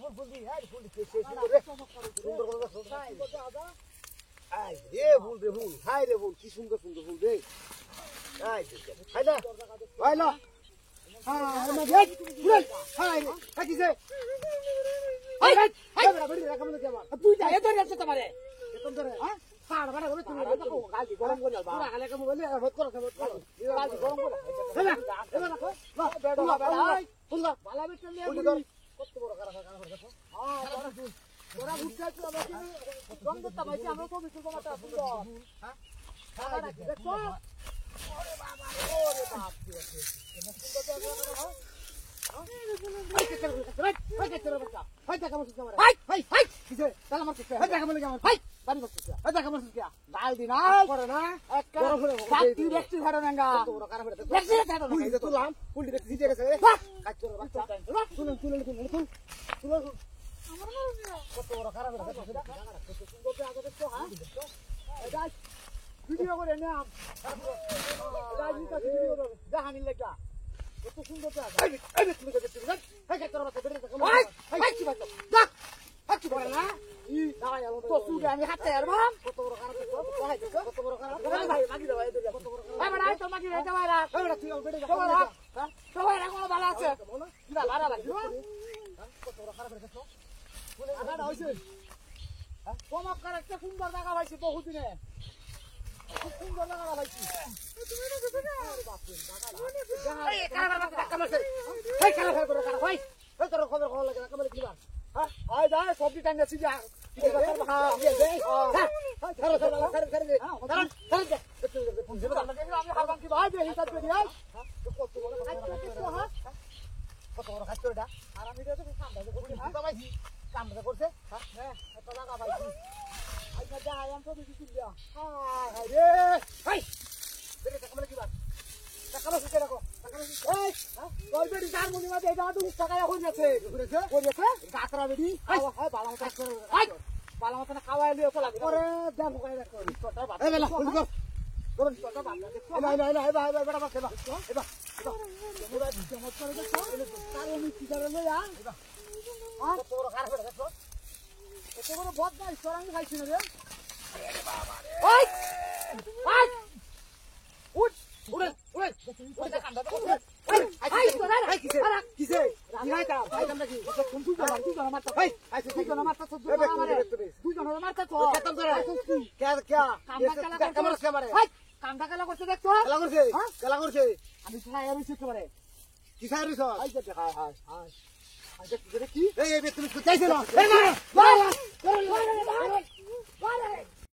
ফুল ফুল দি এই ফুল শেষ করে সুন্দর করে সোসাই আই রে ফুল রে ফুল হাই রে ফুল কি সুন্দর সুন্দর ফুল রে আই হাই না হাই না হ্যাঁ না দেখ ফুল হাই রে কাটিছে হাই হাই হাই বড় রাখা মনে কেমন তুই যা এত রেছে তোমারে এত ধরে হ্যাঁ সাড় বাড়া করে তুমি দেখো গালি গরম করে যাবা পুরা গালে কেমন বলে হত করো গালি গরম করে না এবার রাখো না বেড়ো ভাই ফুল ভালো বেটে নিয়ে কত বড় কারা কারা করে দেখো হ্যাঁ তোরা বুঝছাস তো আমাকে গন্ধ তো ভাই আমরা তো বিশুদ্ধ মাটা সুন্দর হ্যাঁ খাবার রাখি দেখো ওরে বাবা ওরে বাপ কি আছে এটা সুন্দর তো হ্যাঁ হাই কে করে হাই কে করে বাচ্চা হাই দেখা মত তোমার হাই হাই কিছে তালা মারছিস হাই দেখা মত কেমন হাই বাড়ি মারছিস হাই দেখা মত কি ডাল দি না করে না এক বড় করে বাতি দেখছি ছাড়ো নাঙ্গা বড় কারা করে দেখছি ছাড়ো না এই যে তুলাম পুলটি দেখছি জিতে গেছে কাজ করে বাচ্চা শুনুন শুনুন শুনুন শুনুন শুনুন আমার না কত বড় কারা করে দেখছো কত সুন্দর তো আগে দেখছো হ্যাঁ এই গাছ ভিডিও করে নাম গাছ নিতে ভিডিও করে জাহানিল লাগা কত সুন্দর তো আগে এই তুমি দেখছো হাই কাজ করে বাচ্চা বেরে দেখো হাই কি বাচ্চা দেখ হাই কি বলে না ই দাঁড়াই আলো তো সুদে আমি হাতে আর বাম কত বড় কারা দেখছো হাই দেখছো কত বড় কারা ভাই লাগি দাও এই কত বড় কারা এই বড় তো মাগি রে যাওয়ারা এই বড় তুই বেরে দেখো হ্যাঁ তো ভাই রাখো ভালো আছে না লারা লাগি কত বড় কারা দেখছো বলে আড়া হইছে হ্যাঁ কমক করে একটা সুন্দর জায়গা পাইছি বহুদিনে খুব সুন্দর জায়গা পাইছি তুমি এটা দেখো না আরে বাপ রে জায়গা এই কারা টাকা মারছে এই কারা করে কারা ভাই এই তোর খবর খবর লাগে কামলে কিবা হ্যাঁ আয় যা সবজি টাইম আছে যা কি কথা হ্যাঁ দিয়ে দে হ্যাঁ ধরো ধরো ধরো ধরো ধরো আমি হারবাম কি ভাই বে হিসাব করে দিই কত বড় হ্যাঁ কত বড় খাচ্ছ এটা আর আমি তো কামটা করছি তো ভাই কামটা করছে হ্যাঁ এত টাকা পাইছি আইনা যা আয়াম তো দিছি দিয়া হায় রে হাই বেরে কামলে কি বাত টাকা বসে রাখো টাকা বসে এই অলরেডি 4 মনি মাঝে এটা 2 টাকা হয়ে যাচ্ছে করেছে কাকরা বেডি হাই বালা মত করে হাই বালা মত না খাওয়াই লিও তো লাগে ওরে দাম কই রাখো ছোটটা বাত এই বেলা ফুল কর করুন ছোটটা বাত না না না ভাই ভাই বড় বাত এবা পুরা জমত করে দেখো তার আমি কি করে লয়া এবা আর তোর কার করে দেখো এত বড় বদ নাই সরাঙ্গি খাইছি না রে আরে বাবা রে ওই ওই উঠ উড়ে উড়ে উড়ে কান্দা তো আই তোরা আই কিসে কিসে রাই কা ভাই কান্দা কি কত কুমটু জন তুই জন মারতা ভাই আই তুই জন মারতা তো তুই জন মারতা তো খতম করে কে কে কামড়া মারে ভাই কান্দা কালা করতে দেখছো কালা করছে আমি ছায়া আমি শিখতে পারে কি ছায়া রিস আই যে হাই হাই হাই আজ কি এই তুমি চাইছ না এই না